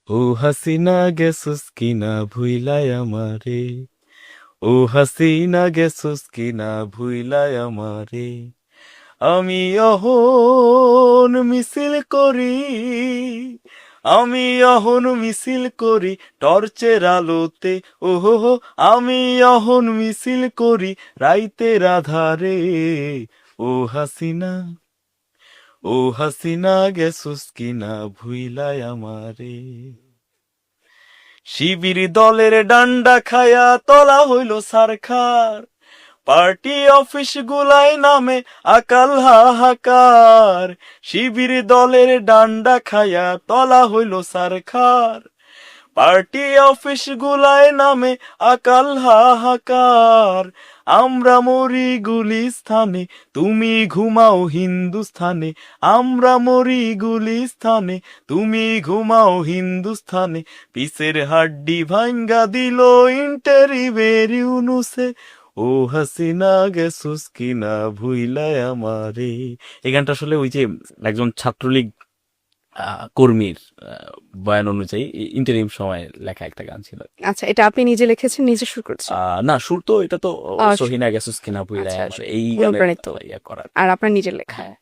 ও হাসিনা গেছস কিনা ভুইলাই আমারে, ও হাসিনা গেছস কিনা ভুইলাই আমারে, আমি অহন মিছিল করি, আমি অহন মিছিল করি টর্চের আলোতে, ওহো আমি অহন মিছিল করি রাইতের আধারে, ও হাসিনা, ও হাসিনা গেছস কিনা ভুইলাই আমারে। শিবির দলের ডান্ডা খায়া তলা হইল সারখার, পার্টি অফিস গুলাই নামে আকাল হাহাকার। শিবির দলের ডান্ডা খায়া তলা হইল সারখার, পার্টি অফিস গুলায় নামে আকাল হাহাকার। আমরা মরি গুলিস্থানে, তুমি ঘুমাও হিন্দুস্থানে, আমরা মরি গুলিস্থানে, তুমি ঘুমাও হিন্দুস্থানে। পিসের হাড্ডি ভাঙ্গা দিল ইন্টারিভের ইউনুসে, ও হাসিনা গেছুস কিনা ভুইলাই আমারে। এই গানটা আসলে ওই যে একজন ছাত্রলীগ কর্মীর বয়ান অনুযায়ী ইন্টারিম সময় লেখা একটা গান ছিল। আচ্ছা, এটা আপনি নিজে লিখেছেন, নিজে সুর করেছেন? না, সুর তো এটা তো আহ, সহিনা গেছুস কিনা ভুইলাই আচ্ছা, আমারে, এই অনুপ্রাণিত করার। আর আপনার নিজের লেখা? হ্যাঁ।